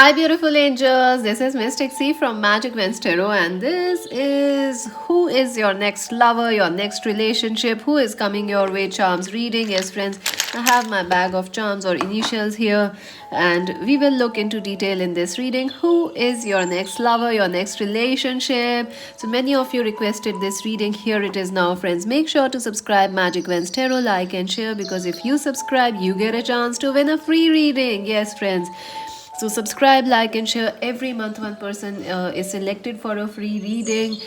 Hi, beautiful angels. This is Mystic C from Magic Vents Tarot, and this is who is your next lover, your next relationship, who is coming your way. Charms reading. Yes, friends, I have my bag of charms or initials here, and we will look into detail in this reading. Who is your next lover, your next relationship? So, many of you requested this reading. Here it is now, friends. Make sure to subscribe Magic Vents Tarot, like, and share because if you subscribe, you get a chance to win a free reading. Yes, friends. So subscribe, like, and share. Every month, one person is selected for a free reading.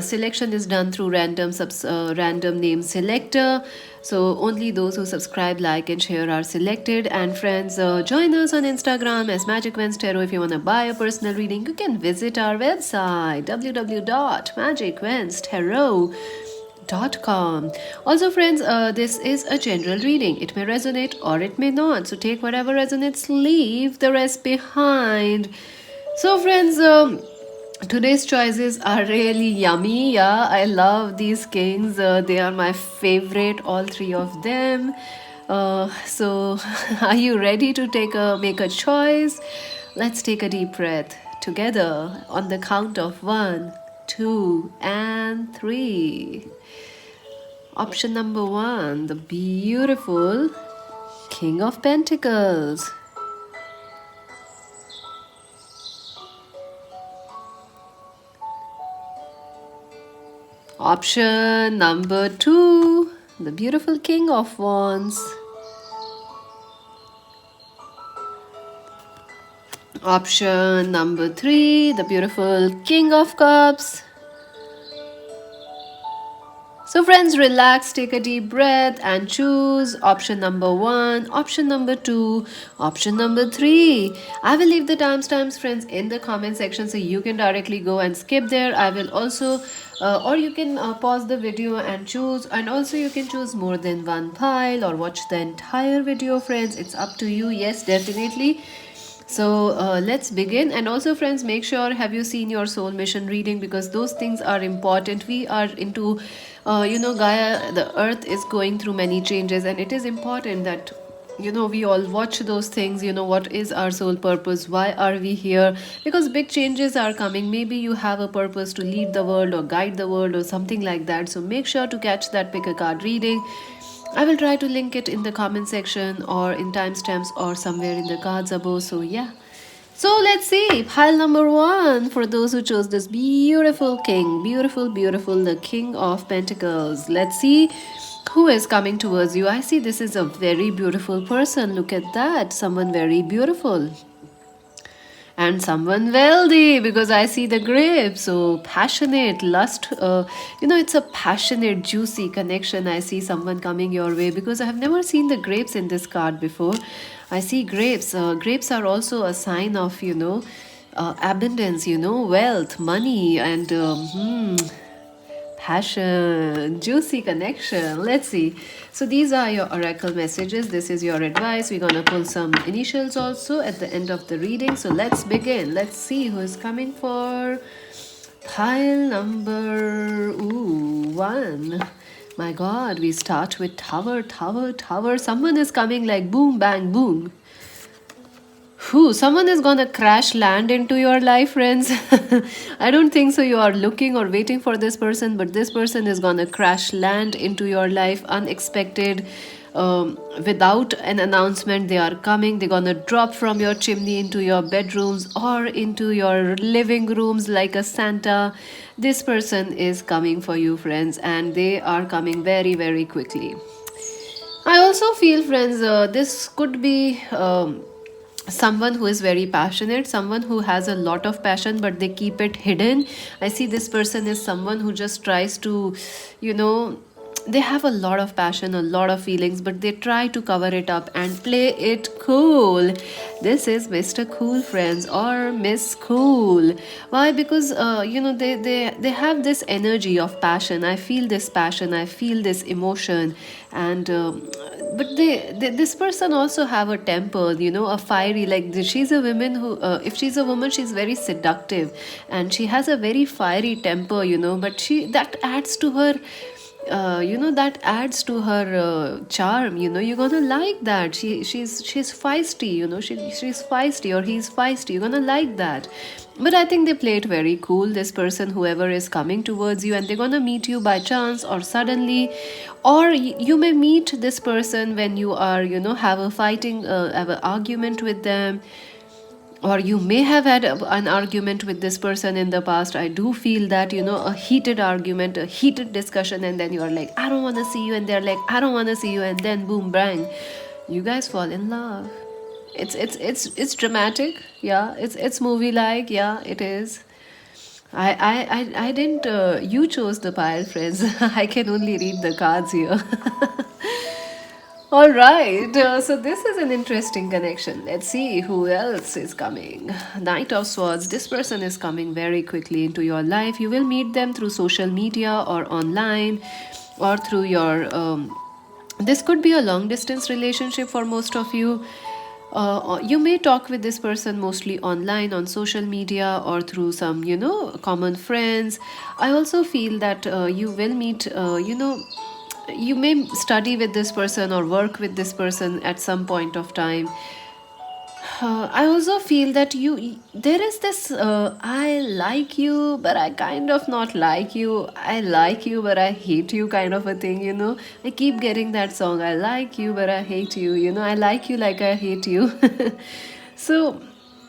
Selection is done through random name selector. So only those who subscribe, like, and share are selected. And friends, join us on Instagram as Magic Vents Tarot. If you want to buy a personal reading, you can visit our website www.magicventstarot.com. Also, friends, this is a general reading. It may resonate or it may not. So take whatever resonates, leave the rest behind. So, friends, today's choices are really yummy. Yeah, I love these kings. They are my favorite, all three of them. So, are you ready to make a choice? Let's take a deep breath together on the count of 1, 2, and 3. Option number 1, the beautiful King of Pentacles. Option number 2, the beautiful King of Wands. Option number 3, the beautiful King of Cups. So friends, relax, take a deep breath and choose option number 1, option number 2, option number 3. I will leave the timestamps, friends, in the comment section so you can directly go and skip there. I will also or you can pause the video and choose, and also you can choose more than one pile or watch the entire video, friends. It's up to you. Yes, definitely. So let's begin. And also, friends, make sure, have you seen your soul mission reading, because those things are important. We are into Gaia, the earth is going through many changes, and it is important that we all watch those things. What is our soul purpose, why are we here? Because big changes are coming. Maybe you have a purpose to lead the world or guide the world or something like that. So make sure to catch that pick a card reading. I will try to link it in the comment section or in timestamps or somewhere in the cards above. So yeah. So let's see. Pile number 1 for those who chose this beautiful king. Beautiful, beautiful, the King of Pentacles. Let's see who is coming towards you. I see this is a very beautiful person. Look at that. Someone very beautiful. And someone wealthy, because I see the grapes. So passionate, lust, it's a passionate, juicy connection. I see someone coming your way, because I have never seen the grapes in this card before. I see grapes. Grapes are also a sign of, abundance, wealth, money, and passion, juicy connection. Let's see. So these are your oracle messages. This is your advice. We're gonna pull some initials also at the end of the reading. So let's begin. Let's see who is coming for pile number 1. My God, we start with tower, tower, tower. Someone is coming like boom, bang, boom. Someone is gonna crash land into your life, friends. I don't think so. You are looking or waiting for this person, but this person is gonna crash land into your life unexpected. Without an announcement, they are coming. They're gonna drop from your chimney into your bedrooms or into your living rooms like a Santa. This person is coming for you, friends, and they are coming very, very quickly. I also feel, friends, this could be someone who is very passionate, someone who has a lot of passion but they keep it hidden. I see this person is someone who just tries to, they have a lot of passion, a lot of feelings, but they try to cover it up and play it cool. This is Mr. Cool, friends, or Miss Cool. Why? Because they have this energy of passion. I feel this passion, I feel this emotion, and but this person also have a temper, a fiery, like she's a woman who if she's a woman, she's very seductive and she has a very fiery temper, but she that adds to her that adds to her charm. You're gonna like that. She's feisty. She's feisty, or he's feisty. You're gonna like that. But I think they play it very cool, this person, whoever is coming towards you, and they're gonna meet you by chance or suddenly. Or you may meet this person when you are, have a fighting, have an argument with them, or you may have had an argument with this person in the past. I do feel that, a heated argument, a heated discussion, and then you are like, I don't want to see you, and they're like, I don't want to see you, and then boom bang, you guys fall in love. It's dramatic, yeah. It's movie like, yeah, it is. I didn't you chose the pile, friends. I can only read the cards here. All right, so this is an interesting connection. Let's see who else is coming. Knight of Swords. This person is coming very quickly into your life. You will meet them through social media or online, or through your. This could be a long distance relationship for most of you. You may talk with this person mostly online, on social media, or through some, common friends. I also feel that you will meet, you may study with this person or work with this person at some point of time. I also feel that there is this I like you but I kind of not like you, I like you but I hate you kind of a thing. I keep getting that song, I like you but I hate you, I like you like I hate you. So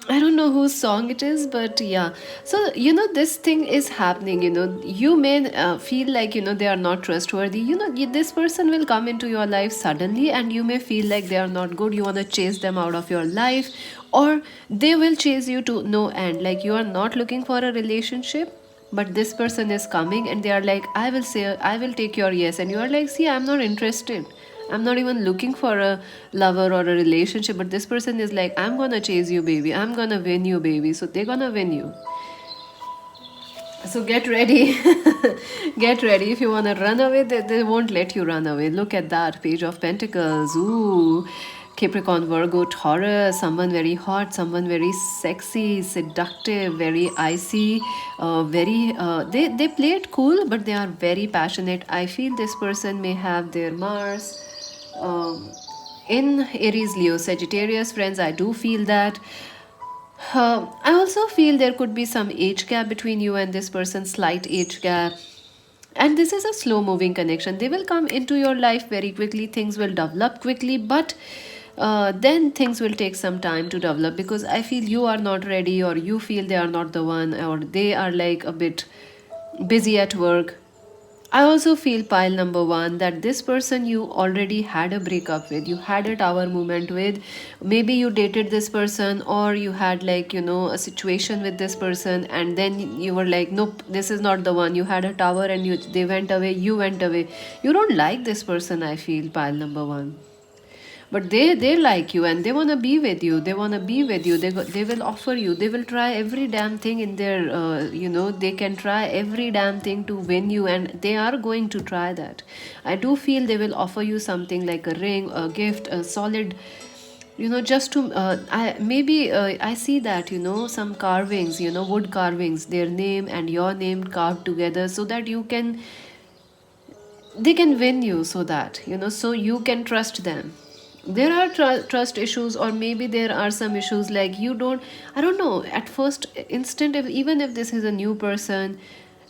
I don't know whose song it is, but yeah. So, this thing is happening. You may feel like, they are not trustworthy. This person will come into your life suddenly, and you may feel like they are not good. You want to chase them out of your life, or they will chase you to no end. Like, you are not looking for a relationship, but this person is coming and they are like, I will say, I will take your yes. And you are like, see, I'm not interested. I'm not even looking for a lover or a relationship, but this person is like, I'm gonna chase you, baby. I'm gonna win you, baby. So they're gonna win you. So get ready. Get ready. If you wanna run away, they won't let you run away. Look at that Page of Pentacles. Ooh. Capricorn, Virgo, Taurus, someone very hot, someone very sexy, seductive, very icy, they play it cool, but they are very passionate. I feel this person may have their Mars in Aries, Leo, Sagittarius. Friends, I do feel that. I also feel there could be some age gap between you and this person, slight age gap. And this is a slow moving connection. They will come into your life very quickly, things will develop quickly, but then things will take some time to develop, because I feel you are not ready, or you feel they are not the one, or they are like a bit busy at work. I also feel, pile number one, that this person you already had a breakup with, you had a tower moment with. Maybe you dated this person, or you had like, a situation with this person, and then you were like, nope, this is not the one. You had a tower and they went away, you went away. You don't like this person, I feel, pile number one. But they like you and they want to be with you, they want to be with you, they will offer you, they will try every damn thing in their they can try every damn thing to win you, and they are going to try that. I do feel they will offer you something like a ring, a gift, a solid, just to I see that, some carvings, wood carvings, their name and your name carved together, so that they can win you, so that, so you can trust them. There are trust issues, or maybe there are some issues like you don't, I don't know, at first instant, even if this is a new person,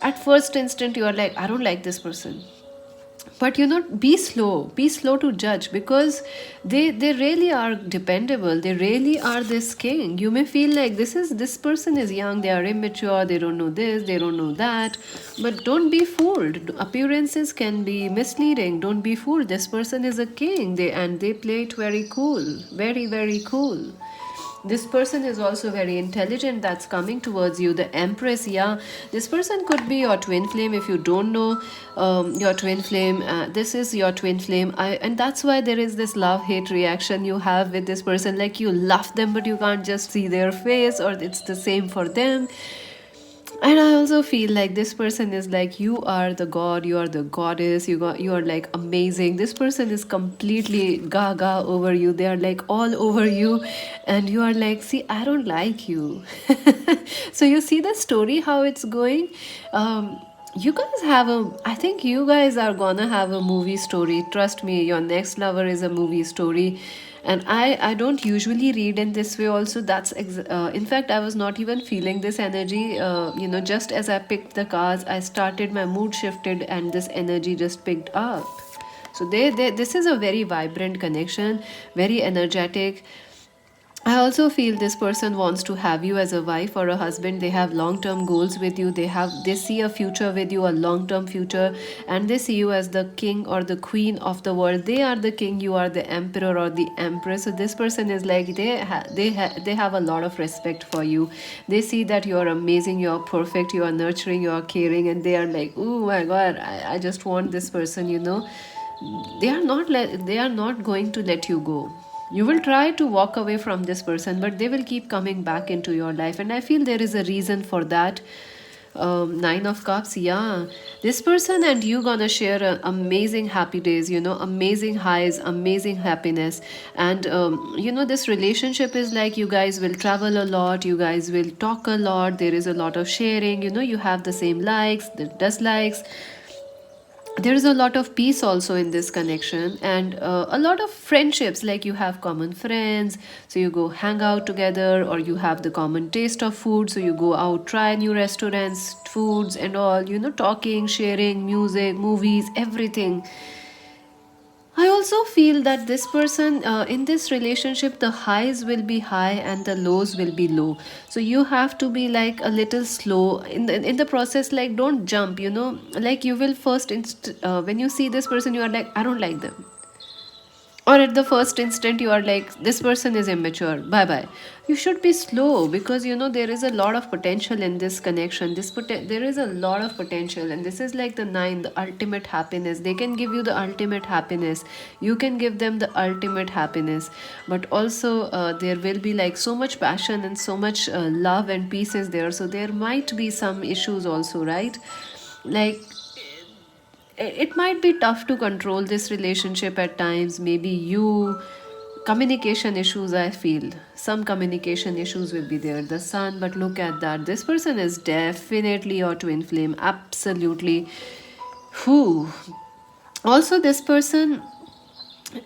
at first instant you are like, I don't like this person. But be slow to judge, because they really are dependable, they really are this king. You may feel like this person is young, they are immature, they don't know this, they don't know that. But don't be fooled, appearances can be misleading. Don't be fooled, this person is a king, they play it very cool, very very cool. This person is also very intelligent, that's coming towards you, the Empress. Yeah, this person could be your twin flame. If you don't know your twin flame, this is your twin flame. And that's why there is this love hate reaction you have with this person, like you love them but you can't just see their face, or it's the same for them. And I also feel like this person is like, you are the god, you are the goddess, you are like amazing. This person is completely gaga over you, they are like all over you, and you are like, see, I don't like you. So you see the story how it's going. You guys have a, I think you guys are gonna have a movie story. Trust me, your next lover is a movie story. And I don't usually read in this way also. In fact, I was not even feeling this energy. Just as I picked the cards, I started, my mood shifted, and this energy just picked up. So this is a very vibrant connection, very energetic. I also feel this person wants to have you as a wife or a husband. They have long-term goals with you. They see a future with you, a long-term future, and they see you as the king or the queen of the world. They are the king, you are the emperor or the empress. So this person is like they have a lot of respect for you. They see that you are amazing, you are perfect, you are nurturing, you are caring, and they are like, oh my god, I just want this person. They are not going to let you go. You will try to walk away from this person, but they will keep coming back into your life, and I feel there is a reason for that. Nine of Cups, yeah. This person and you gonna share amazing happy days, amazing highs, amazing happiness. And this relationship is like you guys will travel a lot, you guys will talk a lot, there is a lot of sharing, you have the same likes, the dislikes. There is a lot of peace also in this connection, and a lot of friendships, like you have common friends, so you go hang out together, or you have the common taste of food, so you go out, try new restaurants, foods and all, talking, sharing, music, movies, everything. I also feel that this person, in this relationship, the highs will be high and the lows will be low. So you have to be like a little slow in the process. Like, don't jump. Like you will when you see this person, you are like, I don't like them, or at the first instant you are like, this person is immature, bye bye. You should be slow, because there is a lot of potential in this connection. There is a lot of potential, and this is like the nine, the ultimate happiness. They can give you the ultimate happiness, you can give them the ultimate happiness. But also there will be like so much passion and so much love and peace is there, so there might be some issues also, right? Like, it might be tough to control this relationship at times. Maybe you, communication issues, I feel some communication issues will be there, the sun. But look at that, this person is definitely or twin flame, absolutely. Who also this person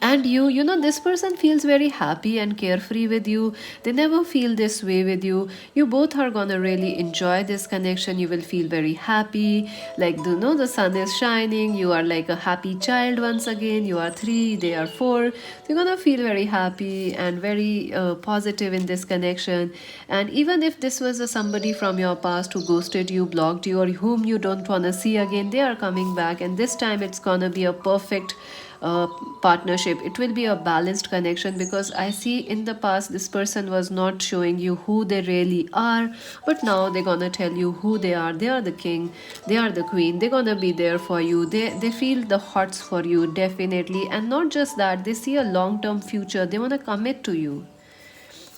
and this person feels very happy and carefree with you. They never feel this way with you. You both are gonna really enjoy this connection. You will feel very happy, like the sun is shining, you are like a happy child once again. You are 3, they are 4, so you're gonna feel very happy and very positive in this connection. And even if this was somebody from your past who ghosted you, blocked you, or whom you don't want to see again, they are coming back, and this time it's gonna be a perfect uh, partnership. It will be a balanced connection, because I see in the past this person was not showing you who they really are, but now they're gonna tell you who they are. They are the king, they are the queen, they're gonna be there for you. They feel the hearts for you, definitely. And not just that, they see a long term future, they want to commit to you.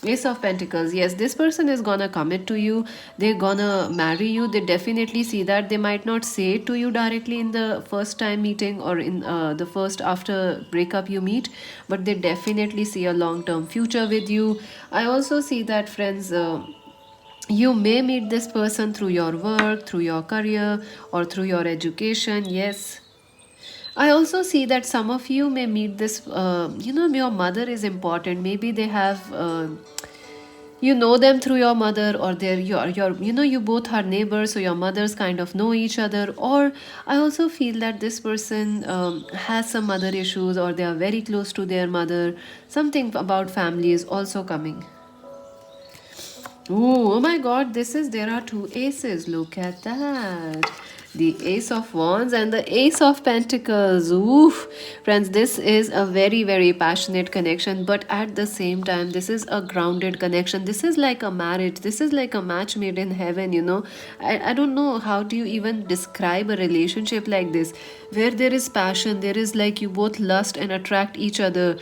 Ace of Pentacles. Yes, this person is gonna commit to you. They're gonna marry you. They definitely see that. They might not say it to you directly in the first time meeting, or in the first after breakup you meet, but they definitely see a long term future with you. I also see that, friends. You may meet this person through your work, through your career, or through your education. Yes, I also see that some of you may meet this. Your mother is important. Maybe they have. You know them through your mother, or they're your you both are neighbors, so your mothers kind of know each other. Or I also feel that this person has some mother issues, or they are very close to their mother. Something about family is also coming. Ooh, oh my god, there are two aces. Look at that. The Ace of Wands and the Ace of Pentacles. Oof. Friends, this is a very, very passionate connection, but at the same time, this is a grounded connection. This is like a marriage. This is like a match made in heaven. I don't know how do you even describe a relationship like this, where there is passion, there is like you both lust and attract each other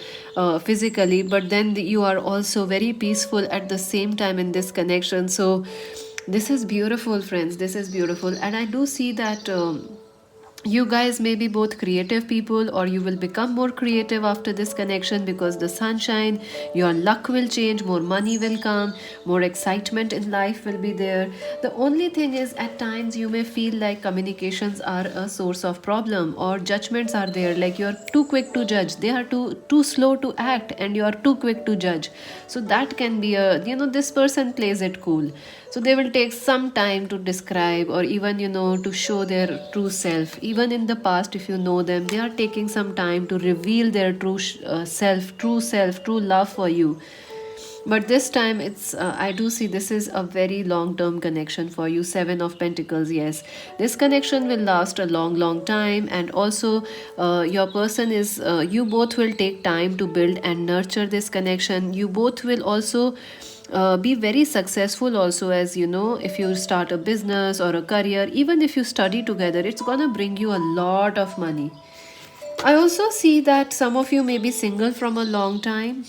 physically, but then you are also very peaceful at the same time in this connection. So, this is beautiful, friends. This is beautiful. And I do see that You guys may be both creative people, or you will become more creative after this connection because the sunshine, your luck will change, more money will come, more excitement in life will be there. The only thing is, at times you may feel like communications are a source of problem, or judgments are there, like you're too quick to judge, they are too slow to act, and you're too quick to judge. So that can be a, this person plays it cool. So they will take some time to describe, or even to show their true self. Even in the past, if you know them, they are taking some time to reveal their self, true love for you. But this time, I do see this is a very long term connection for you. Seven of Pentacles, yes. This connection will last a long time, and also your person is, you both will take time to build and nurture this connection. You both will also be very successful also, as if you start a business or a career, even if you study together, it's gonna bring you a lot of money. I also see that some of you may be single from a long time,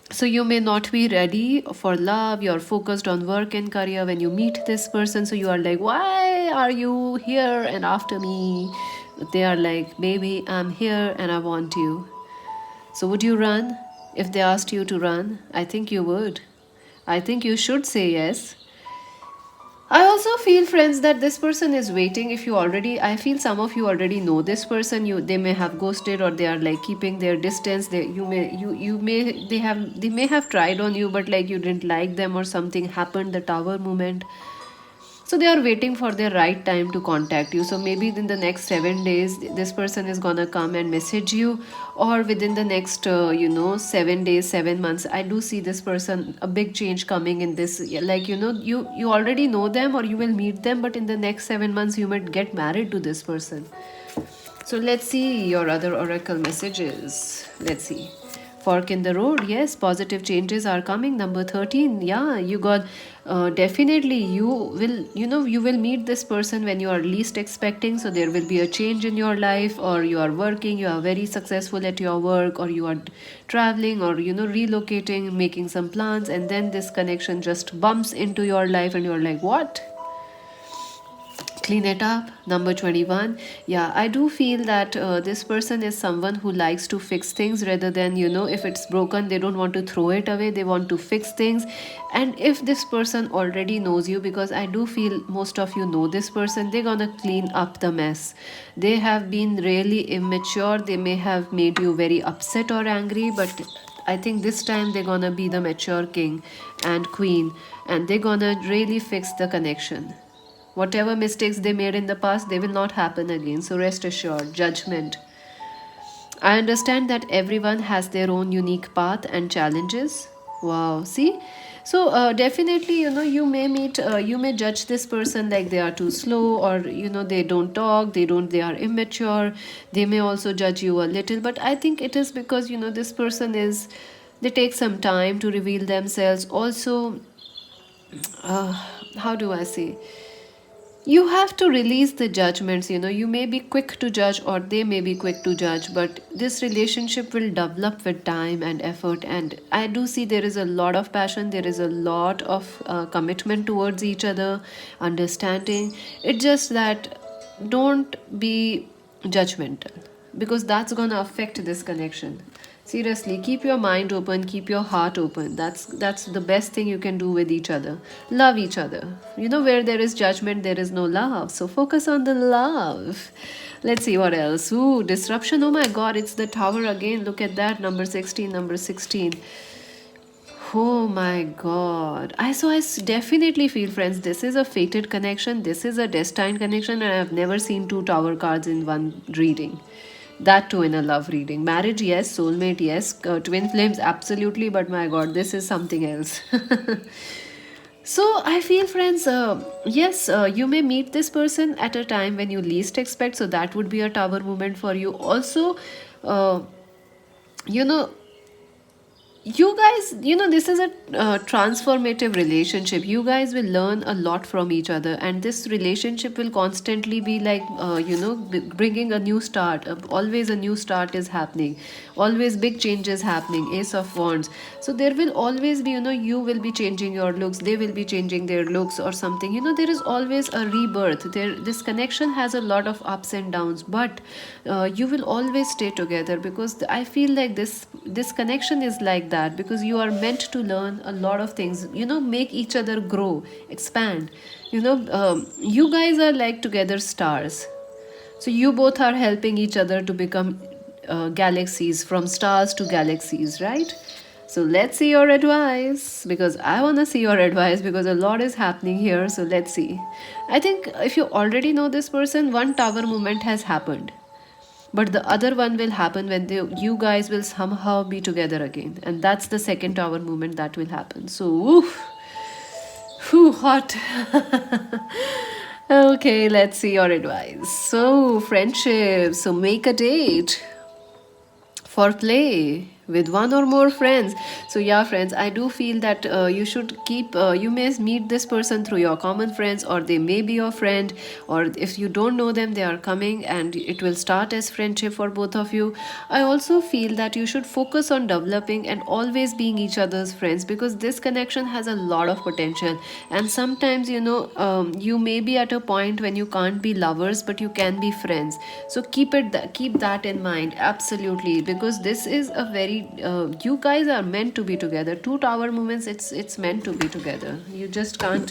so you may not be ready for love. You're focused on work and career when you meet this person, so you are like, why are you here and after me? They are like, baby, I'm here and I want you. So would you run if they asked you to run? I think you would. I think you should say yes. I also feel, friends, that this person is waiting. If you already, I feel some of you already know this person. They may have ghosted, or they are like keeping their distance. They may have tried on you, but like you didn't like them or something happened. The tower moment, so they are waiting for their right time to contact you. So maybe in the next 7 days, this person is gonna come and message you, or within the next 7 days, 7 months. I do see this person, a big change coming in this. Yeah, like you already know them, or you will meet them, but in the next 7 months you might get married to this person. So let's see your other oracle messages. Let's see. Fork in the road. Yes, positive changes are coming. Number 13. Yeah, you got, definitely you will, you will meet this person when you are least expecting. So there will be a change in your life, or you are working, you are very successful at your work, or you are traveling, or relocating, making some plans, and then this connection just bumps into your life and you're like, what? Clean it up. Number 21. Yeah, I do feel that this person is someone who likes to fix things, rather than if it's broken, they don't want to throw it away, they want to fix things. And if this person already knows you, because I do feel most of you know this person, they're gonna clean up the mess. They have been really immature, they may have made you very upset or angry, but I think this time they're gonna be the mature king and queen, and they're gonna really fix the connection. Whatever mistakes they made in the past, they will not happen again. So rest assured, judgment. I understand that everyone has their own unique path and challenges. Wow, see? So definitely, you may judge this person like they are too slow, or they don't talk, they are immature. They may also judge you a little, but I think it is because this person is, they take some time to reveal themselves. Also, uh, how do I say? You have to release the judgments. You may be quick to judge, or they may be quick to judge, but this relationship will develop with time and effort. And I do see there is a lot of passion, there is a lot of commitment towards each other, understanding. It's just that, don't be judgmental, because that's going to affect this connection. Seriously, keep your mind open, keep your heart open. That's the best thing you can do with each other. Love each other. Where there is judgment, there is no love. So focus on the love. Let's see what else. Ooh, disruption. Oh my god, it's the tower again. Look at that. Number 16, number 16. Oh my god. Definitely feel, friends, this is a fated connection. This is a destined connection, and I have never seen two tower cards in one reading. That too in a love reading. Marriage, yes. Soulmate, yes. Twin flames, absolutely. But my god, this is something else. So I feel, friends, yes, you may meet this person at a time when you least expect. So that would be a tower moment for you. Also, uh, you know, You guys, this is a transformative relationship. You guys will learn a lot from each other, and this relationship will constantly be like, bringing a new start. Always a new start is happening, always big changes happening. Ace of Wands. So there will always be, you will be changing your looks, they will be changing their looks or something. There is always a rebirth there. This connection has a lot of ups and downs, but you will always stay together, because I feel like this connection is like that, because you are meant to learn a lot of things, make each other grow, expand. You guys are like together stars. So you both are helping each other to become galaxies, from stars to galaxies, right? So let's see your advice, because I want to see your advice, because a lot is happening here. So let's see. I think if you already know this person, one tower moment has happened, but the other one will happen when you guys will somehow be together again, and that's the second tower movement that will happen. So oof, whew, hot. Okay, let's see your advice. So friendship, so make a date for play with one or more friends. So yeah, friends, I do feel that you should keep, you may meet this person through your common friends, or they may be your friend, or if you don't know them, they are coming and it will start as friendship for both of you. I also feel that you should focus on developing and always being each other's friends, because this connection has a lot of potential. And sometimes, you may be at a point when you can't be lovers, but you can be friends. So keep that in mind, absolutely, because this is a very, you guys are meant to be together. Two tower movements, it's meant to be together. You just can't,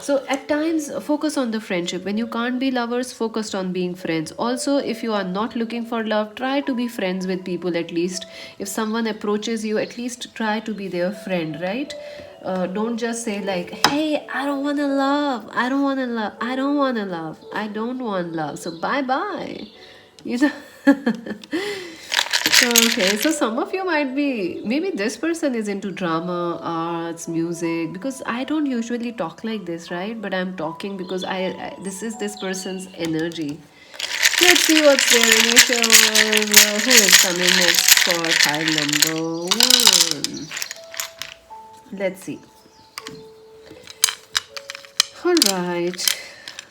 so at times focus on the friendship. When you can't be lovers, focused on being friends. Also, if you are not looking for love, try to be friends with people. At least if someone approaches you, at least try to be their friend, right? Don't just say like, hey, I don't want to love, I don't want to love, I don't want to love, I don't want love, so bye bye, you know. Okay, so some of you might be, maybe this person is into drama, arts, music, because I don't usually talk like this, right? But I'm talking because I this is this person's energy. Let's see what's their initial. Who is coming next for pile number one? Let's see. All right.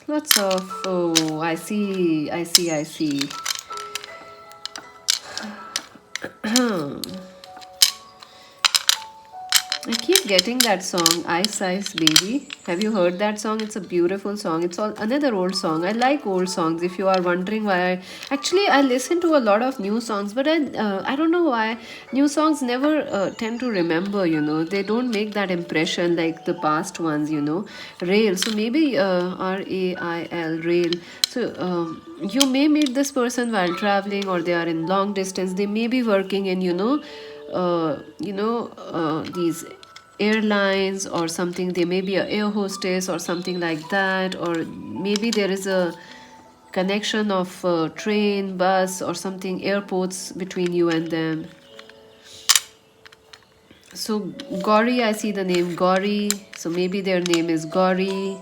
Lots of. Oh, I see. I keep getting that song, Ice Ice Baby. Have you heard that song? It's a beautiful song. It's all another old song. I like old songs. If you are wondering why, I listen to a lot of new songs, but I don't know why new songs never tend to remember. They don't make that impression like the past ones. Rail. So maybe RAIL, rail. So you may meet this person while traveling, or they are in long distance. They may be working in these airlines or something. They may be a air hostess or something like that, or maybe there is a connection of train, bus, or something, airports between you and them. So Gauri, I see the name Gauri, so maybe their name is Gauri.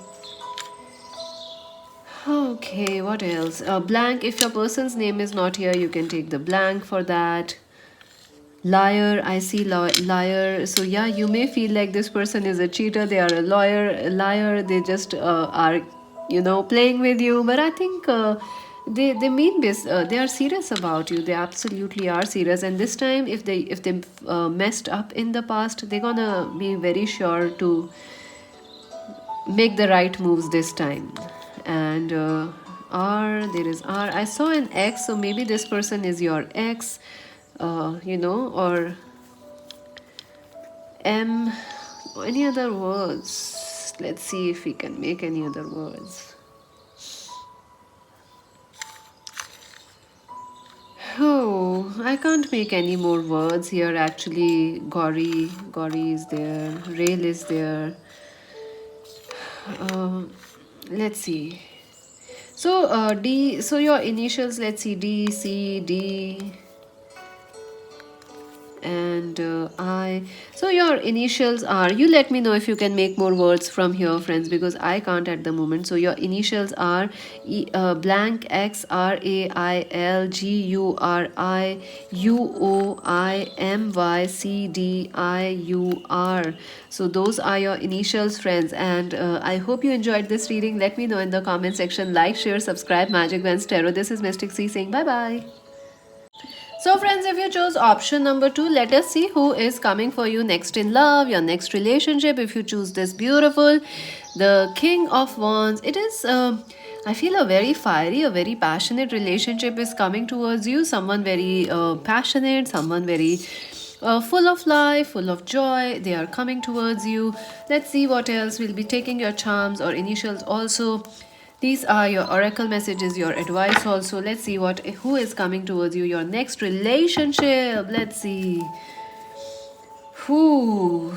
Okay, what else? Blank. If your person's name is not here, you can take the blank for that. Liar, I see liar. So yeah, you may feel like this person is a cheater, they are a liar, they just are playing with you. But I think they mean this, they are serious about you. They absolutely are serious, and this time if they messed up in the past, they're gonna be very sure to make the right moves this time. And R, there is R. I saw an X, so maybe this person is your ex, or M. Any other words? Let's see if we can make any other words. Oh, I can't make any more words here actually. Gauri is there. Rail is there. Uh, let's see. So D. So your initials. Let's see. D, C, D. and I. So your initials are, you let me know if you can make more words from here, friends, because I can't at the moment. So your initials are blank X R A I L G U R I U O I M Y C D I U R. So those are your initials, friends, and I hope you enjoyed this reading. Let me know in the comment section. Like, share, subscribe. Magic Vans Tarot. This is Mystic C saying bye bye. So, friends, if you chose option number 2, let us see who is coming for you next in love, your next relationship. If you choose this beautiful, the King of Wands, it is, I feel, a very fiery, a very passionate relationship is coming towards you. Someone very passionate, someone very full of life, full of joy. They are coming towards you. Let's see what else will be taking your charms or initials also. These are your oracle messages, your advice also. Let's see who is coming towards you, your next relationship. Let's see. Who?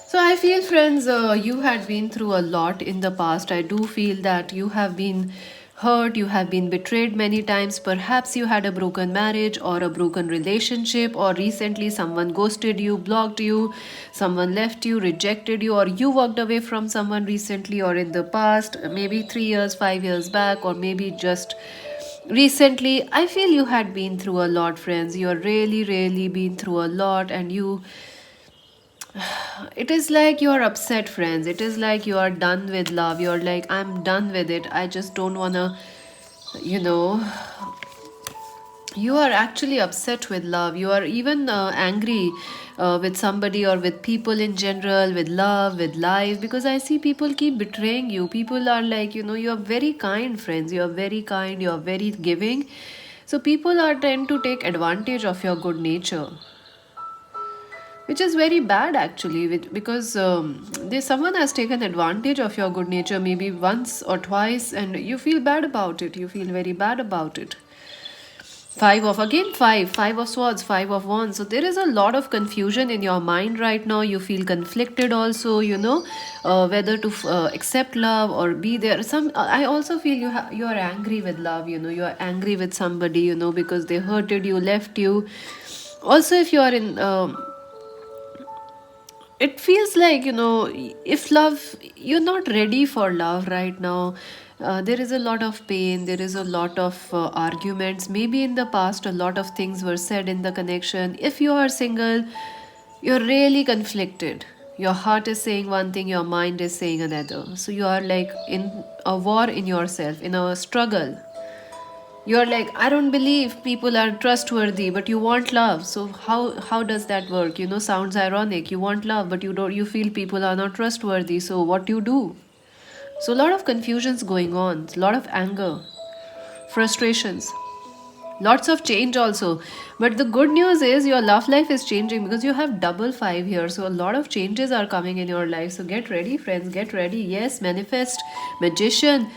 So I feel, friends, you had been through a lot in the past. I do feel that you have been hurt, you have been betrayed many times. Perhaps you had a broken marriage or a broken relationship, or recently someone ghosted you, blocked you, someone left you, rejected you, or you walked away from someone recently or in the past, maybe 3 years, 5 years back, or maybe just recently. I feel you had been through a lot, friends. You are really, really been through a lot, and it is like you're upset, friends. It is like you are done with love. You're like, I'm done with it. I just don't wanna, you know, you are actually upset with love. You are even angry with somebody or with people in general, with love, with life, because I see people keep betraying you. People are like, you are very kind, friends. You are very kind. You are very giving. So people are trying to take advantage of your good nature, which is very bad actually, because there someone has taken advantage of your good nature maybe once or twice, and you feel bad about it. You feel very bad about it. Five of swords, five of wands. So there is a lot of confusion in your mind right now. You feel conflicted also, whether to accept love or be there. I also feel you are angry with love. You are angry with somebody, because they hurted you, left you. Also, if you are in it feels like, if love, you're not ready for love right now. There is a lot of pain, there is a lot of arguments. Maybe in the past a lot of things were said in the connection. If you are single, you're really conflicted. Your heart is saying one thing, your mind is saying another. So you are like in a war in yourself, in a struggle. You're like, I don't believe people are trustworthy, but you want love. So how does that work? Sounds ironic. You want love, but you feel people are not trustworthy. So what do you do? So a lot of confusions going on, a lot of anger, frustrations, lots of change also. But the good news is your love life is changing, because you have double five here. So a lot of changes are coming in your life. So get ready, friends, get ready. Yes, manifest, magician.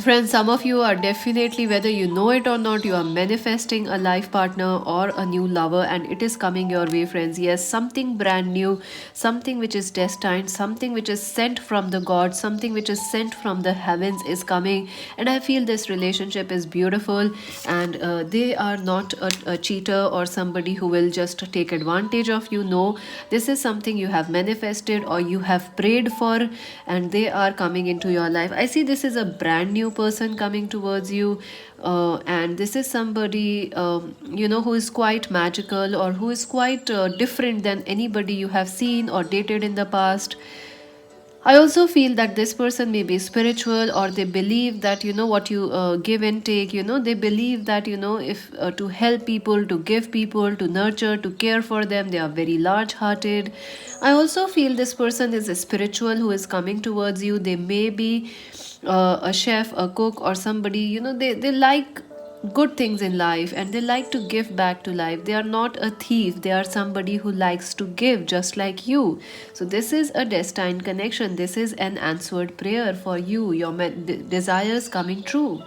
Friends, some of you are definitely, whether you know it or not, you are manifesting a life partner or a new lover, and it is coming your way, friends. Yes, something brand new, something which is destined, something which is sent from the gods, something which is sent from the heavens is coming. And I feel this relationship is beautiful, and they are not a cheater or somebody who will just take advantage of you. No, this is something you have manifested or you have prayed for, and they are coming into your life. I see this is a brand new person coming towards you, and this is somebody, who is quite magical, or who is quite different than anybody you have seen or dated in the past. I also feel that this person may be spiritual, or they believe that, what you give and take, they believe that, if to help people, to give people, to nurture, to care for them, they are very large hearted. I also feel this person is a spiritual who is coming towards you. They may be a chef, a cook, or somebody, they like good things in life, and they like to give back to life. They are not a thief, they are somebody who likes to give just like you. So this is a destined connection. This is an answered prayer for you, your desires coming true.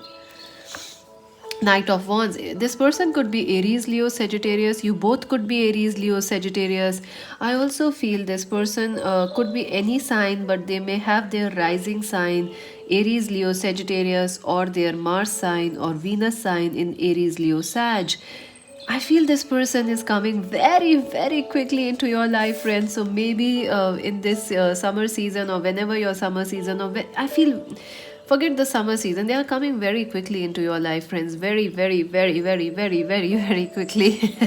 Knight of Wands. This person could be Aries, Leo, Sagittarius. You both could be Aries, Leo, Sagittarius. I also feel this person could be any sign, but they may have their rising sign Aries, Leo, Sagittarius, or their Mars sign or Venus sign in Aries, Leo, Sag. I feel this person is coming very, very quickly into your life, friends. So maybe in this summer season, or whenever your summer season, I feel, forget the summer season. They are coming very quickly into your life, friends. Very, very, very, very, very, very, very quickly.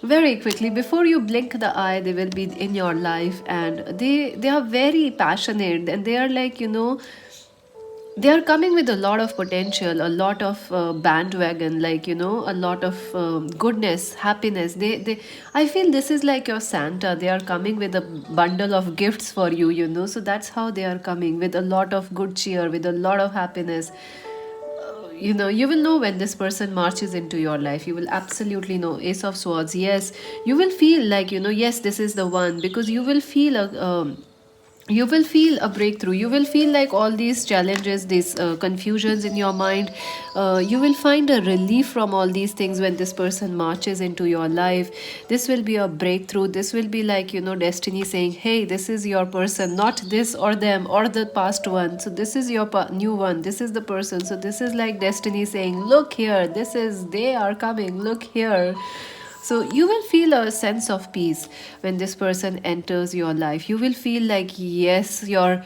Very quickly, before you blink the eye, they will be in your life, and they are very passionate, and they are like, they are coming with a lot of potential, a lot of bandwagon, like, a lot of goodness, happiness. They I feel this is like your Santa. They are coming with a bundle of gifts for you, so that's how they are coming, with a lot of good cheer, with a lot of happiness. You will know when this person marches into your life. You will absolutely know. Ace of Swords, yes. You will feel like, yes, this is the one, because you will feel a breakthrough. You will feel like all these challenges, these confusions in your mind, you will find a relief from all these things when this person marches into your life. This will be a breakthrough. This will be like, destiny saying, hey, this is your person, not this or them or the past one. So this is your new one. This is the person. So this is like destiny saying, look here, they are coming, look here. So you will feel a sense of peace when this person enters your life. You will feel like, yes, your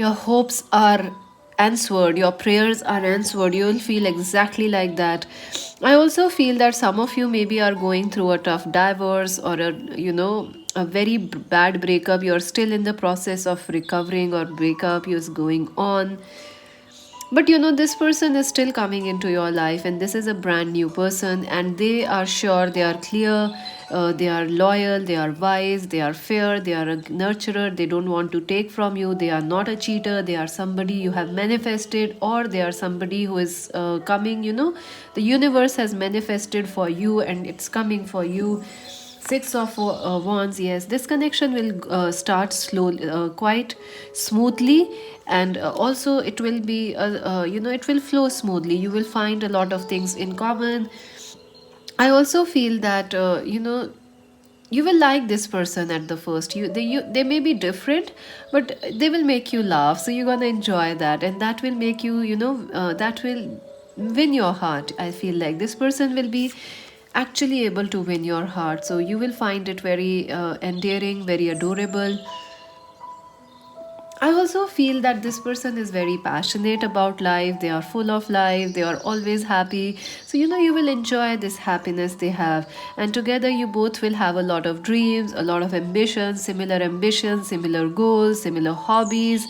hopes are answered, your prayers are answered. You will feel exactly like that. I also feel that some of you maybe are going through a tough divorce, or a very bad breakup. You're still in the process of recovering, or breakup is going on. But this person is still coming into your life, and this is a brand new person, and they are sure, they are clear, they are loyal, they are wise, they are fair, they are a nurturer, they don't want to take from you, they are not a cheater, they are somebody you have manifested, or they are somebody who is coming, the universe has manifested for you and it's coming for you. Six of Wands, yes. This connection will start slowly, quite smoothly, and also it will be, it will flow smoothly. You will find a lot of things in common. I also feel that, you will like this person at the first. They may be different, but they will make you laugh. So you're gonna enjoy that, and that will make you, that will win your heart. I feel like this person will be actually able to win your heart. So you will find it very endearing, very adorable. I also feel that this person is very passionate about life. They are full of life. They are always happy. So, you will enjoy this happiness they have. And together, you both will have a lot of dreams, a lot of ambitions, similar goals, similar hobbies.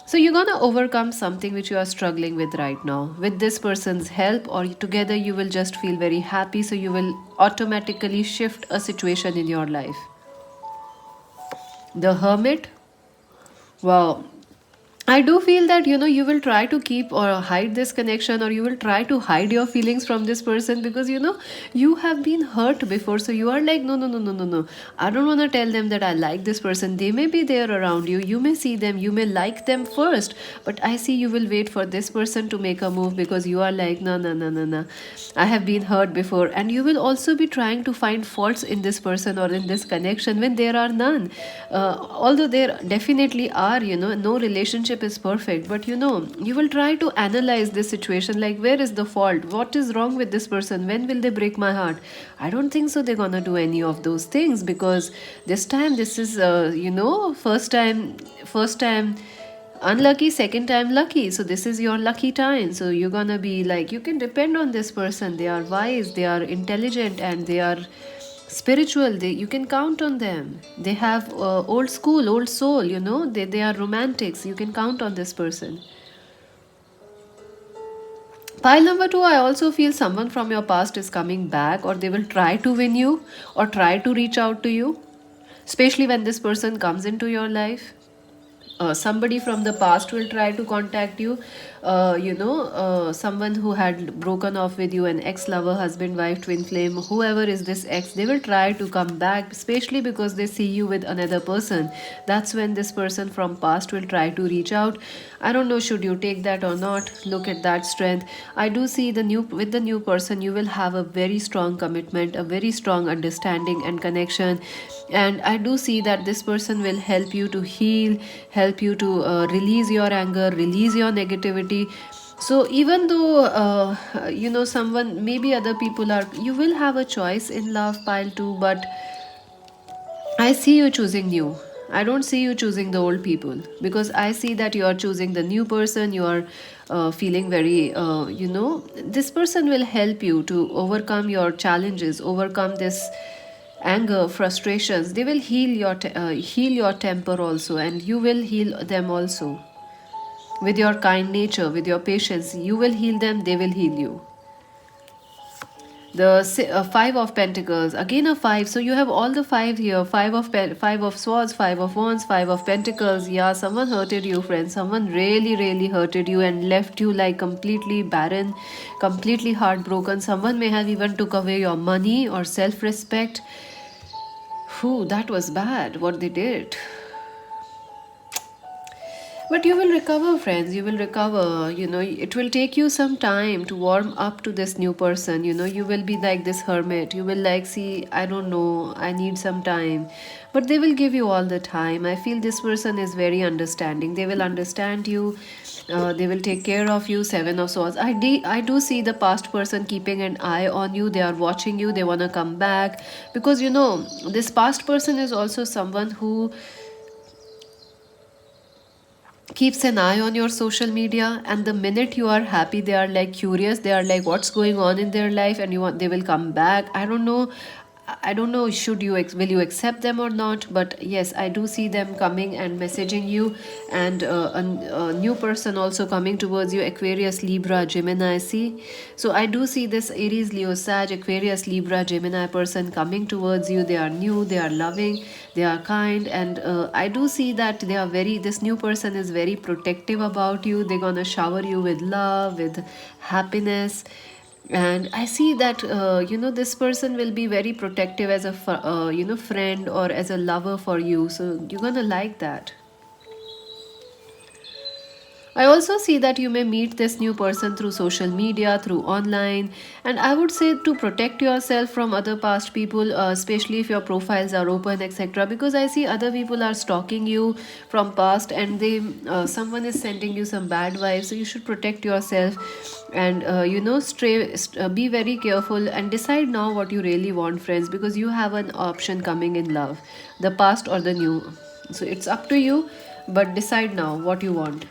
So, you're gonna overcome something which you are struggling with right now. With this person's help, or together, you will just feel very happy. So, you will automatically shift a situation in your life. The Hermit. Wow, I do feel that you will try to keep or hide this connection, or you will try to hide your feelings from this person, because you have been hurt before. So you are like, no, no, no, no, no, no. I don't want to tell them that I like this person. They may be there around you. You may see them. You may like them first, but I see you will wait for this person to make a move, because you are like, no, no, no, no, no. I have been hurt before, and you will also be trying to find faults in this person or in this connection when there are none. Although there definitely are, no relationship is perfect, but you will try to analyze this situation, like, where is the fault? What is wrong with this person? When will they break my heart? I don't think so they're gonna do any of those things, because this time, this is, first time unlucky, second time lucky. So this is your lucky time. So you're gonna be like, you can depend on this person. They are wise, they are intelligent, and they are spiritual. You can count on them. They have old school, old soul. They are romantics. You can count on this person. Pile number two, I also feel someone from your past is coming back, or they will try to win you, or try to reach out to you, especially when this person comes into your life. Somebody from the past will try to contact you. Someone who had broken off with you, an ex-lover, husband, wife, twin flame, whoever is this ex, they will try to come back, especially because they see you with another person. That's when this person from past will try to reach out. I don't know, should you take that or not. Look at that strength. I do see with the new person, you will have a very strong commitment, a very strong understanding and connection. And I do see that this person will help you to heal, help you to release your anger, release your negativity. So even though someone, maybe other people are, you will have a choice in love pile too, but I see you choosing new. I don't see you choosing the old people, because I see that you are choosing the new person. You are feeling very, this person will help you to overcome your challenges, overcome this anger, frustrations. They will heal your temper also, and you will heal them also. With your kind nature, with your patience, you will heal them, they will heal you. The five of pentacles, again a five, so you have all the five here. Five of swords, five of wands, five of pentacles. Yeah, someone hurted you, friends. Someone really, really hurted you and left you like completely barren, completely heartbroken. Someone may have even took away your money or self-respect. Whew, that was bad what they did. But you will recover, friends. You will recover. It will take you some time to warm up to this new person. You will be like this hermit. You will like, see, I don't know, I need some time. But they will give you all the time. I feel this person is very understanding. They will understand you. They will take care of you. Seven of Swords. I do see the past person keeping an eye on you. They are watching you. They want to come back. Because, this past person is also someone who keeps an eye on your social media, and the minute you are happy, they are like curious, they are like what's going on in their life, and they will come back. I don't know, should you will you accept them or not, but yes, I do see them coming and messaging you. And a new person also coming towards you, Aquarius, Libra, Gemini. See, so I do see this Aries, Leo, Sag, Aquarius, Libra, Gemini person coming towards you. They are new, they are loving, they are kind, and I do see that this new person is very protective about you. They're gonna shower you with love, with happiness. And I see that this person will be very protective as a friend or as a lover for you, so you're gonna like that. I also see that you may meet this new person through social media, through online, and I would say to protect yourself from other past people, especially if your profiles are open, etc. Because I see other people are stalking you from past, and someone is sending you some bad vibes. So you should protect yourself, and be very careful and decide now what you really want, friends, because you have an option coming in love, the past or the new. So it's up to you, but decide now what you want,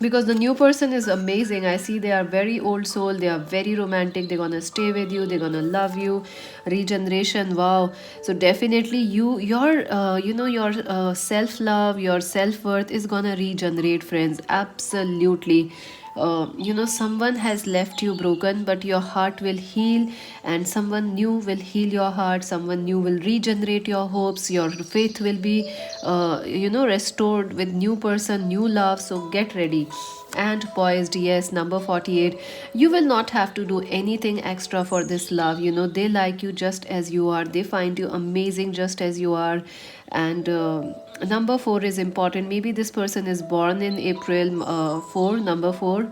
because the new person is amazing. I see they are very old soul, they are very romantic, they're gonna stay with you, they're gonna love you. Regeneration, wow. So definitely your self love, your self worth is gonna regenerate, friends, absolutely. Someone has left you broken, but your heart will heal, and someone new will heal your heart. Someone new will regenerate your hopes. Your faith will be restored with new person, new love. So get ready and poised. Yes, number 48. You will not have to do anything extra for this love. They like you just as you are, they find you amazing just as you are. And number 4 is important. Maybe this person is born in April 4, number 4,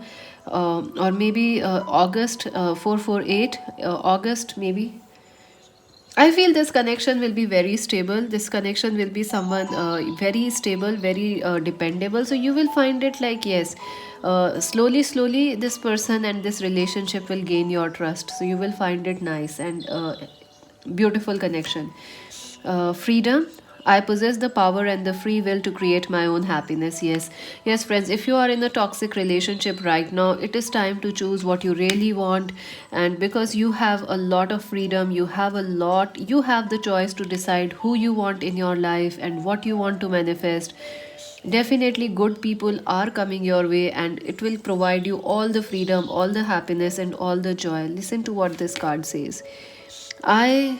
or maybe August, 448, August maybe. I feel this connection will be very stable. This connection will be someone very stable, very dependable. So you will find it like, yes, slowly, slowly, this person and this relationship will gain your trust. So you will find it nice and beautiful connection. Freedom. I possess the power and the free will to create my own happiness. Yes, yes, friends. If you are in a toxic relationship right now, it is time to choose what you really want. And because you have a lot of freedom, you have the choice to decide who you want in your life and what you want to manifest. Definitely, good people are coming your way, and it will provide you all the freedom, all the happiness, and all the joy. Listen to what this card says. I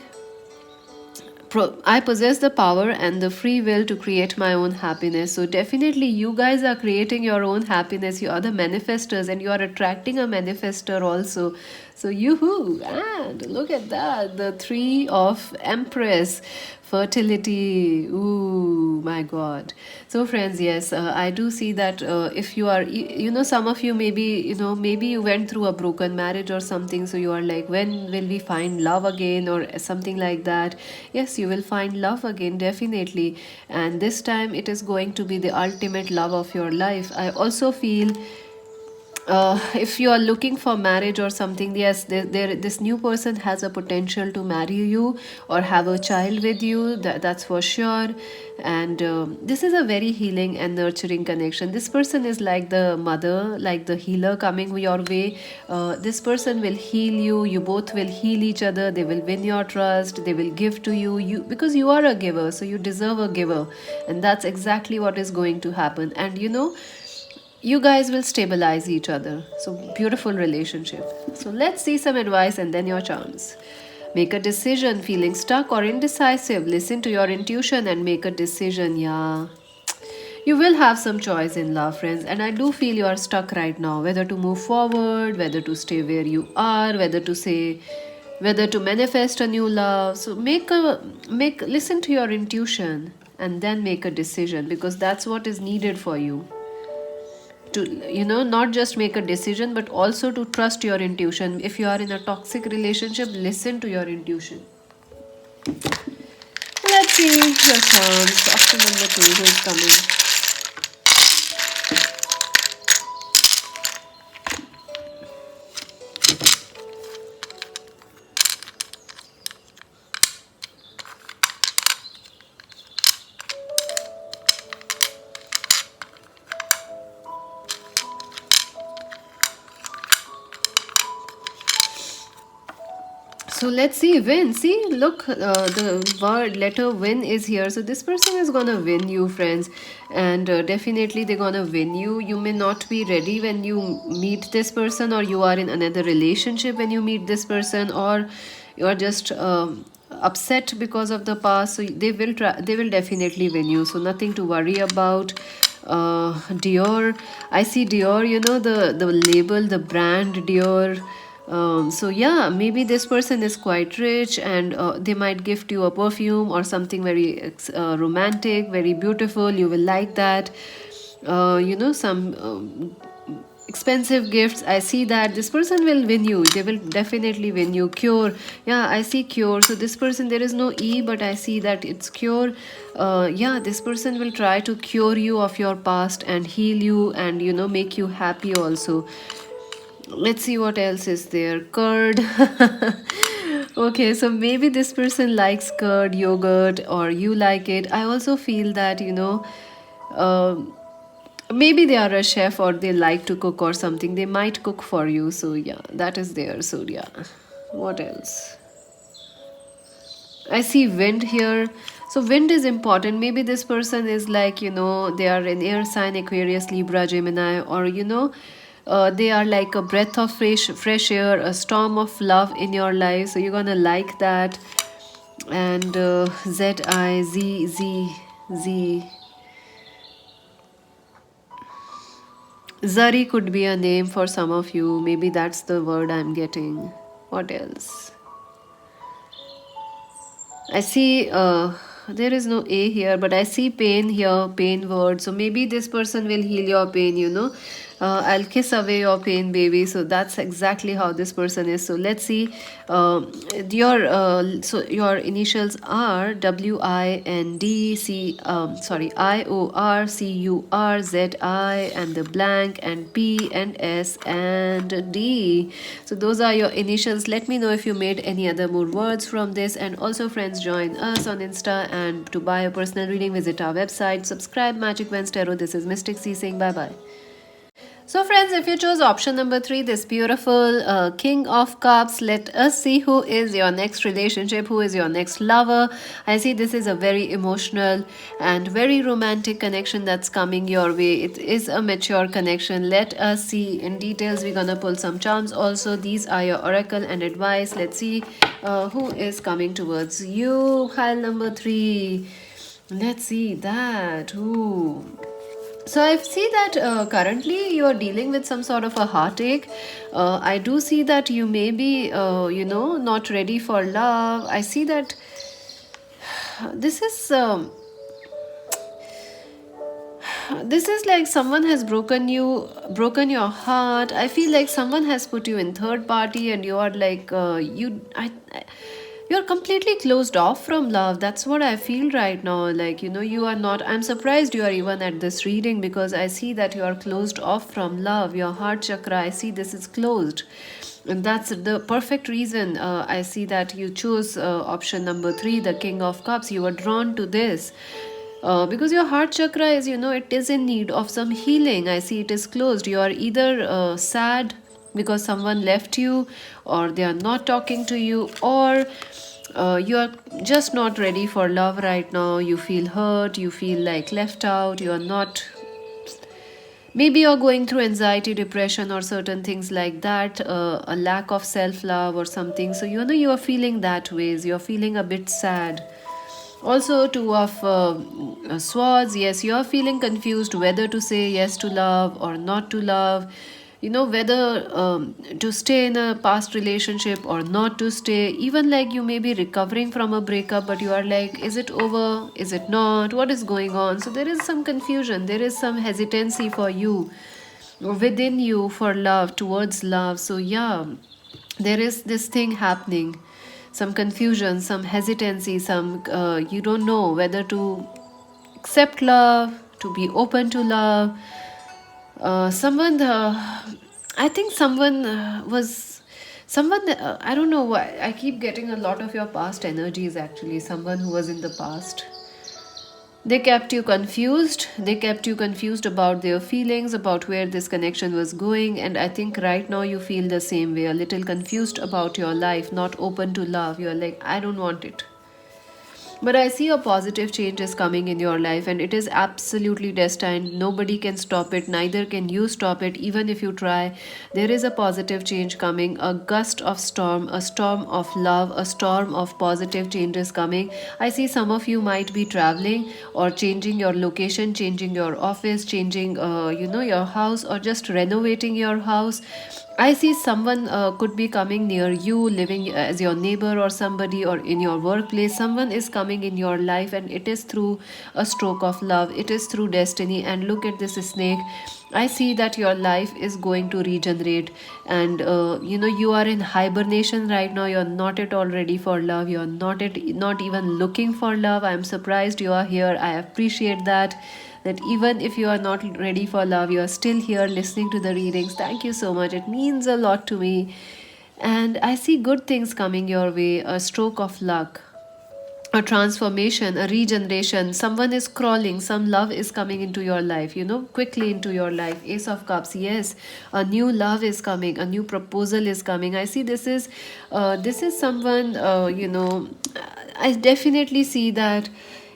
I possess the power and the free will to create my own happiness. So, definitely, you guys are creating your own happiness. You are the manifestors, and you are attracting a manifester also. So, yoo-hoo! And look at that, the Three of Empress, fertility. Ooh, my God. So, friends, yes, I do see that if you are, some of you maybe you went through a broken marriage or something. So, you are like, when will we find love again, or something like that? Yes, you will find love again, definitely. And this time, it is going to be the ultimate love of your life. I also feel if you are looking for marriage or something, yes, this new person has a potential to marry you or have a child with you, that's for sure. And this is a very healing and nurturing connection. This person is like the mother, like the healer coming your way. This person will heal you, you both will heal each other, they will win your trust, they will give to you because you are a giver, so you deserve a giver. And that's exactly what is going to happen. And you guys will stabilize each other. So, beautiful relationship. So, let's see some advice and then your charms. Make a decision, feeling stuck or indecisive. Listen to your intuition and make a decision. Yeah. You will have some choice in love, friends, and I do feel you are stuck right now. Whether to move forward, whether to stay where you are, whether to manifest a new love. So listen to your intuition and then make a decision, because that's what is needed for you to not just make a decision but also to trust your intuition. If you are in a toxic relationship, listen to your intuition. Let's see your chance. Option number 2, who is coming? So let's see, win. See, look, the word letter win is here. So this person is gonna win you, friends, and definitely they're gonna win you. You may not be ready when you meet this person, or you are in another relationship when you meet this person, or you are just upset because of the past. So they will try. They will definitely win you. So nothing to worry about. Dior, I see Dior. The label, the brand Dior. So yeah, maybe this person is quite rich, and they might gift you a perfume or something very romantic, very beautiful. You will like that. Some expensive gifts. I see that this person will win you. They will definitely win you. Cure. Yeah, I see cure. So this person, there is no E, but I see that it's cure. Yeah, this person will try to cure you of your past and heal you, and make you happy also. Let's see what else is there. Curd. Okay, so maybe this person likes curd, yogurt, or you like it. I also feel that, um maybe they are a chef or they like to cook or something. They might cook for you. So, yeah, that is there. So, yeah. What else? I see wind here. So wind is important. Maybe this person is like, they are an air sign, Aquarius, Libra, Gemini, or they are like a breath of fresh air, a storm of love in your life. So you're gonna like that. And Z. Zari could be a name for some of you. Maybe that's the word I'm getting. What else? I see there is no A here, but I see pain here, pain word. So maybe this person will heal your pain. I'll kiss away your pain, baby. So that's exactly how this person is. So let's see. Your initials are WIND IORCURZI and the blank and P and S and D. So those are your initials. Let me know if you made any other more words from this. And also, friends, join us on Insta, and to buy a personal reading, visit our website. Subscribe Magic Vans Tarot. This is Mystic C saying bye bye. So, friends, if you chose option number 3, this beautiful King of Cups, let us see who is your next relationship, who is your next lover. I see this is a very emotional and very romantic connection that's coming your way. It is a mature connection. Let us see in details. We're gonna pull some charms also. These are your oracle and advice. Let's see who is coming towards you. Pile number 3. Let's see that. Ooh. So I see that currently you are dealing with some sort of a heartache. I do see that you may be, not ready for love. I see that this is like someone has broken your heart. I feel like someone has put you in third party, and you are like You're completely closed off from love. That's what I feel right now. Like, you are not. I'm surprised you are even at this reading, because I see that you are closed off from love. Your heart chakra, I see this is closed. And that's the perfect reason. I see that you chose option number three, the King of Cups. You were drawn to this. Because your heart chakra is, it is in need of some healing. I see it is closed. You are either sad because someone left you, or they are not talking to you, or you are just not ready for love right now. You feel hurt, you feel like left out, you are not. Maybe you're going through anxiety, depression, or certain things like that, a lack of self love or something. So, you are feeling that ways. You're feeling a bit sad. Also, two of swords. Yes, you are feeling confused whether to say yes to love or not to love. Whether to stay in a past relationship or not to stay. Even like you may be recovering from a breakup, but you are like, is it over? Is it not? What is going on? So there is some confusion. There is some hesitancy for you, within you, for love, towards love. So yeah, there is this thing happening, some confusion, some hesitancy, some you don't know whether to accept love, to be open to love. Someone I think someone was someone I don't know why I keep getting a lot of your past energies. Actually, someone who was in the past, they kept you confused. They kept you confused about their feelings, about where this connection was going. And I think right now you feel the same way, a little confused about your life, not open to love. You're like, I don't want it. But I see a positive change is coming in your life, and it is absolutely destined. Nobody can stop it, neither can you stop it, even if you try. There is a positive change coming, a gust of storm, a storm of love, a storm of positive changes coming. I see some of you might be traveling or changing your location, changing your office, changing, your house, or just renovating your house. I see someone could be coming near you, living as your neighbor or somebody, or in your workplace. Someone is coming in your life, and it is through a stroke of love. It is through destiny. And look at this snake. I see that your life is going to regenerate, and you are in hibernation right now. You're not at all ready for love. You're not even looking for love. I'm surprised you are here. I appreciate that even if you are not ready for love, you are still here listening to the readings. Thank you so much. It means a lot to me. And I see good things coming your way, a stroke of luck, a transformation, a regeneration. Someone is crawling, some love is coming into your life, quickly into your life. Ace of Cups, yes, a new love is coming, a new proposal is coming. I see this is someone, I definitely see that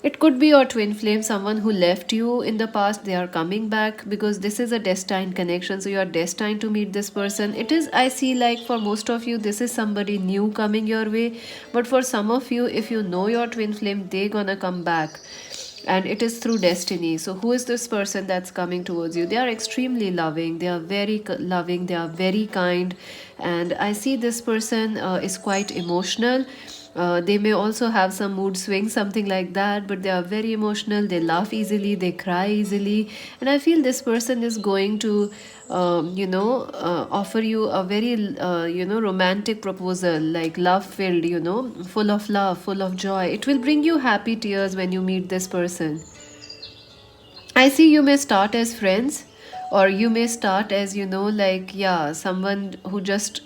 it could be your twin flame, someone who left you in the past. They are coming back, because this is a destined connection. So you are destined to meet this person. It is, I see, like for most of you, this is somebody new coming your way. But for some of you, if you know your twin flame, they gonna come back. And it is through destiny. So who is this person that's coming towards you? They are extremely loving. They are very loving. They are very kind. And I see this person is quite emotional. They may also have some mood swings, something like that, but they are very emotional. They laugh easily, they cry easily, and I feel this person is going to, offer you a very, romantic proposal, like love filled, full of love, full of joy. It will bring you happy tears when you meet this person. I see you may start as friends, or you may start as, like, someone who just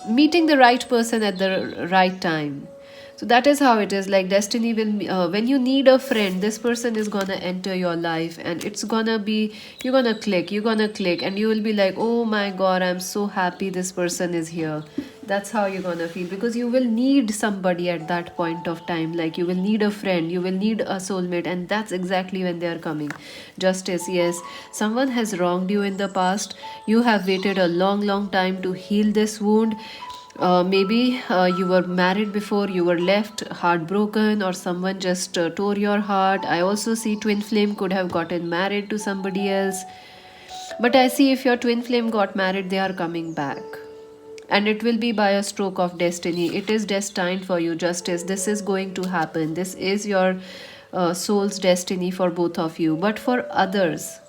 meeting the right person at the right time. So that is how it is. Like destiny will, when you need a friend, this person is gonna enter your life, and it's gonna be, you're gonna click, and you will be like, oh my god, I'm so happy this person is here. That's how you're gonna feel, because you will need somebody at that point of time. Like you will need a friend, you will need a soulmate, and that's exactly when they are coming. Justice, yes, someone has wronged you in the past. You have waited a long, long time to heal this wound. Maybe you were married before, you were left heartbroken, or someone just tore your heart. I also see twin flame could have gotten married to somebody else. But I see if your twin flame got married, they are coming back. And it will be by a stroke of destiny. It is destined for you, Justice. This is going to happen. This is your soul's destiny for both of you. But for others,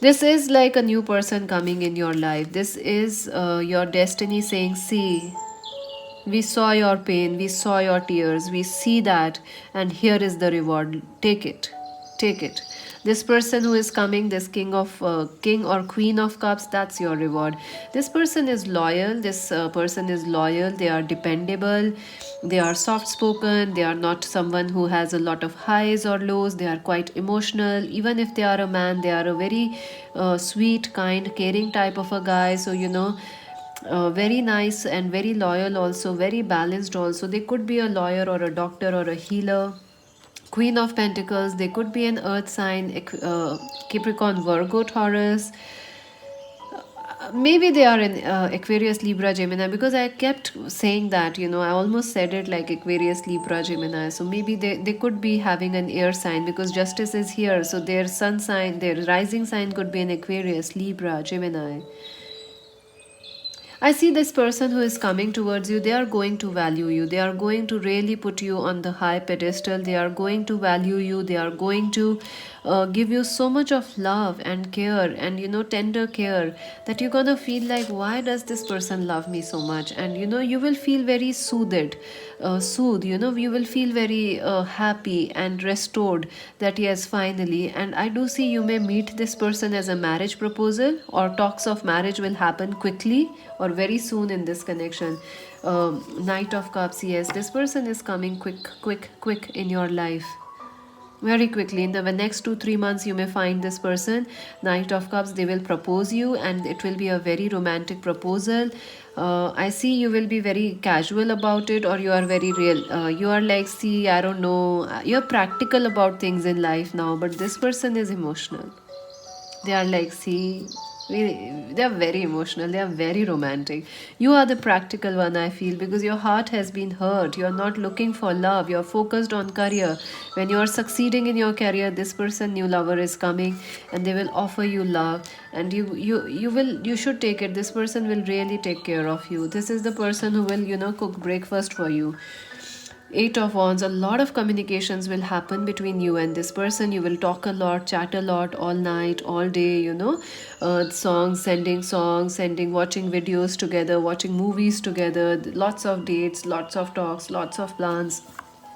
this is like a new person coming in your life. This is your destiny saying, see, We saw your pain, we saw your tears, we see that, and here is the reward. Take it. Take it. This person who is coming, this king or queen of cups, that's your reward. This person is loyal, this person is loyal, they are dependable, they are soft spoken, they are not someone who has a lot of highs or lows, they are quite emotional. Even if they are a man, they are a very sweet, kind, caring type of a guy. So very nice and very loyal, also very balanced. Also, they could be a lawyer or a doctor or a healer. Queen of Pentacles, they could be an earth sign, Capricorn, Virgo, Taurus. Maybe they are in Aquarius, Libra, Gemini, because I kept saying that, I almost said it like Aquarius, Libra, Gemini. So maybe they could be having an air sign because Justice is here. So their sun sign, their rising sign could be in Aquarius, Libra, Gemini. I see this person who is coming towards you, they are going to value you. They are going to really put you on the high pedestal. They are going to value you. They are going to give you so much of love and care and, tender care that you're going to feel like, why does this person love me so much? And, you will feel very soothed, you will feel very happy and restored that, yes, finally. And I do see you may meet this person as a marriage proposal, or talks of marriage will happen quickly or very soon in this connection. Knight of Cups, yes, this person is coming quick in your life. Very quickly, in the next 2-3 months, you may find this person. Knight of Cups, they will propose you, and it will be a very romantic proposal. I see you will be very casual about it, or you are very real. You are like, see, I don't know, you're practical about things in life now, but this person is emotional. They are like, see, they are very emotional, they are very romantic. You are the practical one, I feel, because your heart has been hurt. You are not looking for love, you are focused on career. When you are succeeding in your career, this person, new lover, is coming, and they will offer you love, and you should take it. This person will really take care of you. This is the person who will, cook breakfast for you. Eight of Wands, a lot of communications will happen between you and this person. You will talk a lot, chat a lot, all night, all day, songs, sending, watching videos together, watching movies together, lots of dates, lots of talks, lots of plans.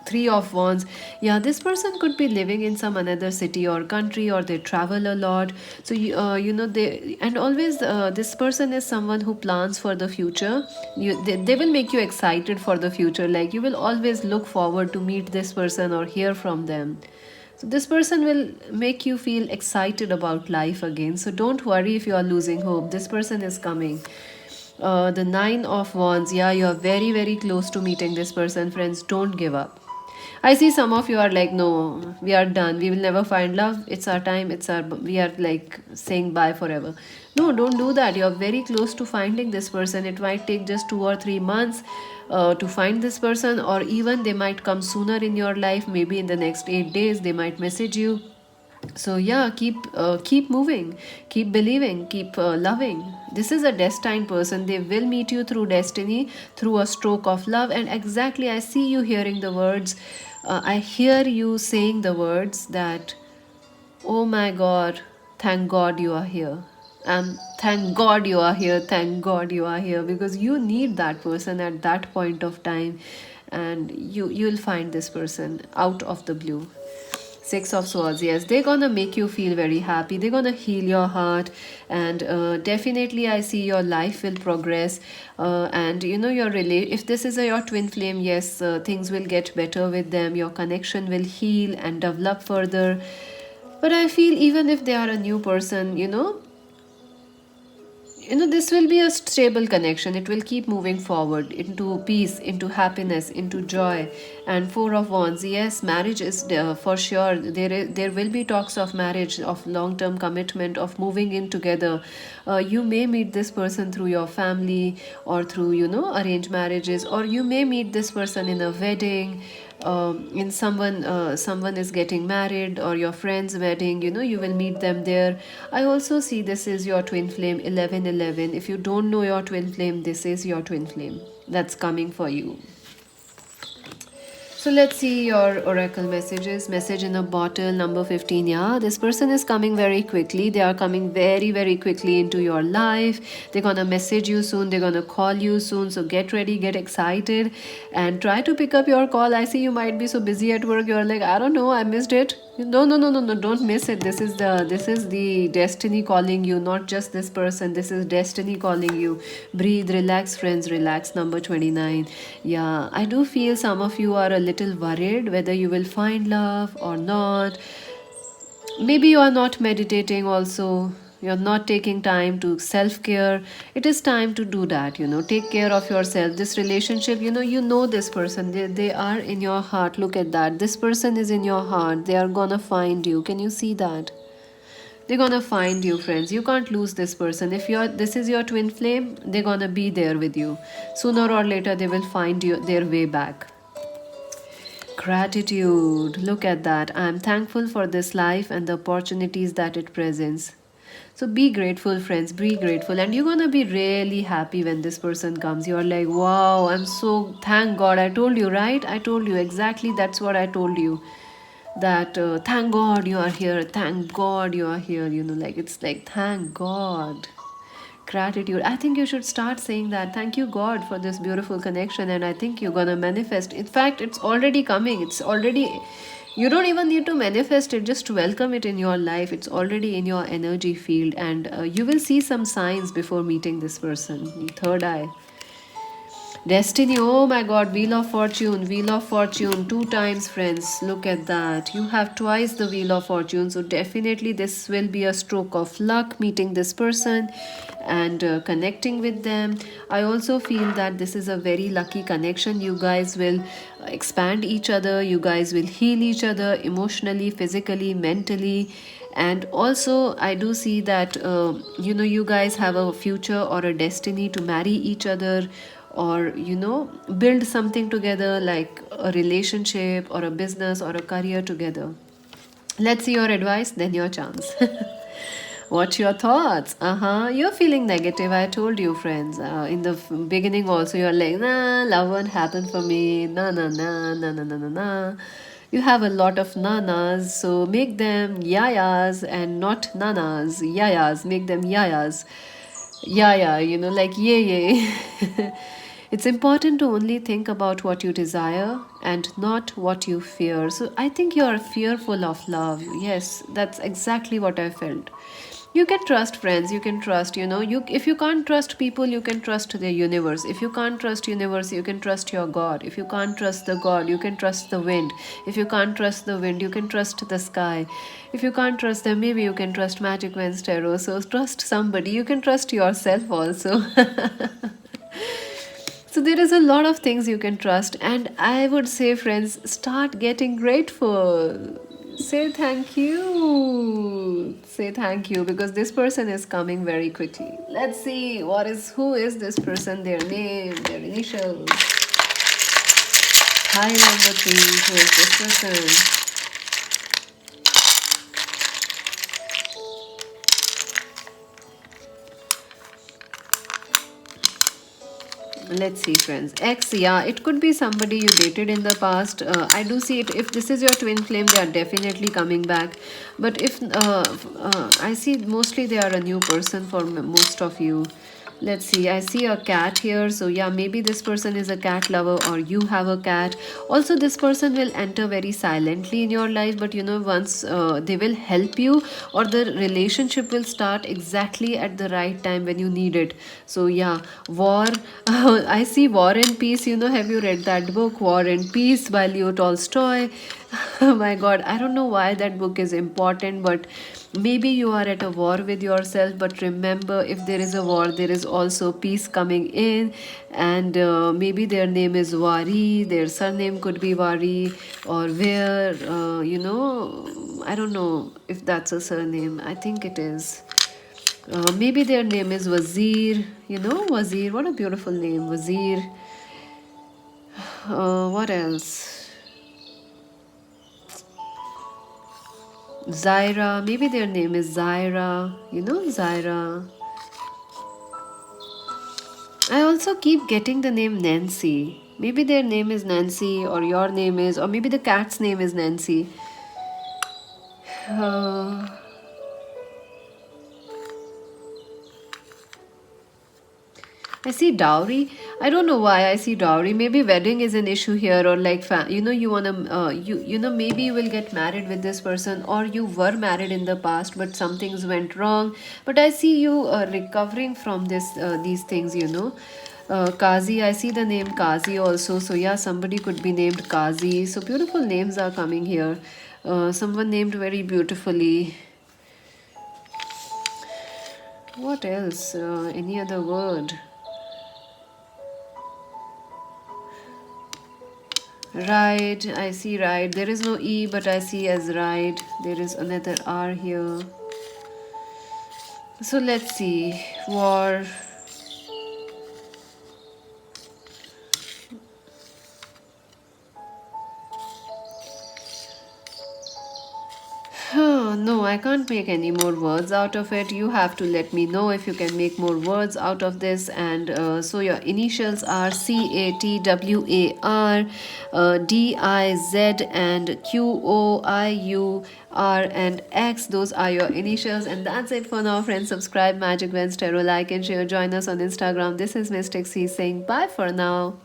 Three of Wands, yeah, this person could be living in some another city or country, or they travel a lot. So they, and always this person is someone who plans for the future. They will make you excited for the future, like you will always look forward to meet this person or hear from them. So this person will make you feel excited about life again. So don't worry if you are losing hope, this person is coming. The Nine of Wands, yeah, you are very, very close to meeting this person. Friends, don't give up. I see some of you are like, no, we are done, we will never find love, it's our time, we are like saying bye forever. No, don't do that. You're very close to finding this person. It might take just 2 or 3 months to find this person, or even they might come sooner in your life. Maybe in the next 8 days they might message you. So yeah, keep moving, keep believing, keep loving. This is a destined person. They will meet you through destiny, through a stroke of love. And exactly, I see you hearing the words, I hear you saying the words that, oh my god, thank god you are here. Thank god you are here, thank god you are here, because you need that person at that point of time. And you'll find this person out of the blue. Six of Swords, yes, they're gonna make you feel very happy. They're gonna heal your heart, and definitely, I see your life will progress. And if this is your twin flame, yes, things will get better with them. Your connection will heal and develop further. But I feel even if they are a new person, this will be a stable connection. It will keep moving forward into peace, into happiness, into joy. And Four of Wands, yes, marriage is for sure. There will be talks of marriage, of long-term commitment, of moving in together. You may meet this person through your family, or through arranged marriages, or you may meet this person in a wedding, in someone is getting married, or your friend's wedding. You will meet them there. I also see this is your twin flame, 1111. If you don't know your twin flame, this is your twin flame that's coming for you. So let's see your oracle messages. Message in a bottle, number 15. Yeah, this person is coming very quickly. They are coming very, very quickly into your life. They're gonna message you soon. They're gonna call you soon. So get ready, get excited, and try to pick up your call. I see you might be so busy at work. You're like, I don't know, I missed it. No, no, no, no, no, don't miss it. This is the destiny calling you, not just this person. This is destiny calling you. Breathe, relax, friends, relax. Number 29. Yeah, I do feel some of you are a little worried whether you will find love or not. Maybe you are not meditating also. You're not taking time to self care. It is time to do that, take care of yourself. This relationship, you know this person. They are in your heart. Look at that. This person is in your heart. They are gonna find you. Can you see that? They're gonna find you, friends. You can't lose this person. If you're this is your twin flame, they're gonna be there with you. Sooner or later they will find you their way back. Gratitude. Look at that. I'm thankful for this life and the opportunities that it presents. So be grateful, friends. Be grateful. And you're gonna be really happy when this person comes. You're like, wow, I'm so thank God. I told you, right? I told you exactly that's what I told you. That thank God you are here. Thank God you are here. Like it's like thank God. Gratitude. I think you should start saying that. Thank you, God, for this beautiful connection. And I think you're gonna manifest. In fact, it's already coming. It's already. You don't even need to manifest it, just welcome it in your life. It's already in your energy field, and you will see some signs before meeting this person. Third eye. Destiny, oh my god, Wheel of Fortune, two times, friends. Look at that. You have twice the Wheel of Fortune, so definitely this will be a stroke of luck meeting this person and connecting with them. I also feel that this is a very lucky connection. You guys will expand each other, you guys will heal each other emotionally, physically, mentally. And also I do see that you guys have a future or a destiny to marry each other, or build something together, like a relationship or a business or a career together. Let's see your advice, then your chance. What's your thoughts? You're feeling negative. I told you, friends. In the beginning, also, you're like, nah, love won't happen for me. Nah, nah, nah, nah, nah, nah, nah, nah. You have a lot of nanas, so make them yayas and not nanas. Yayas, make them yayas. Yeah, like yay. It's important to only think about what you desire and not what you fear. So I think you are fearful of love. Yes, that's exactly what I felt. You can trust friends, you can trust, you if you can't trust people, you can trust the universe. If you can't trust universe, you can trust your God. If you can't trust the God, you can trust the wind. If you can't trust the wind, you can trust the sky. If you can't trust them, maybe you can trust Magic Wednesday Tarot. So trust somebody. You can trust yourself also. So there is a lot of things you can trust, and I would say, friends, start getting grateful. Say thank you. Say thank you, because this person is coming very quickly. Let's see who is this person, their name, their initials. Hi, number 3. Who is this person? Let's see, friends. X, yeah, it could be somebody you dated in the past. I do see it. If this is your twin flame, they are definitely coming back. But if I see mostly they are a new person for most of you. Let's see, I see a cat here. So yeah, maybe this person is a cat lover, or you have a cat. Also, this person will enter very silently in your life, but once they will help you, or the relationship will start exactly at the right time when you need it. So yeah, war. I see War and Peace. Have you read that book, War and Peace by Leo Tolstoy? Oh my god, I don't know why that book is important, but maybe you are at a war with yourself. But remember, if there is a war, there is also peace coming in. And maybe their name is Wari, their surname could be Wari, or where, I don't know if that's a surname. I think it is. Maybe their name is Wazir. Wazir. What a beautiful name, Wazir. What else? Zaira. Maybe their name is Zaira. Zaira. I also keep getting the name Nancy. Maybe their name is Nancy, or your name is, or maybe the cat's name is Nancy. Uh, I see dowry. I don't know why I see dowry. Maybe wedding is an issue here, or like you wanna maybe you will get married with this person, or you were married in the past, but some things went wrong. But I see you recovering from these things. Kazi. I see the name Kazi also. So yeah, somebody could be named Kazi. So beautiful names are coming here. Someone named very beautifully. What else? Any other word? Right, I see right. There is no E, but I see as right. There is another R here. So let's see. War. No, I can't make any more words out of it. You have to let me know if you can make more words out of this. And so your initials are CATWAR, DIZ, and QOIUR, and X. Those are your initials. And that's it for now, friends. Subscribe Magic Wednesday, like and share. Join us on Instagram. This is Mystic C saying bye for now.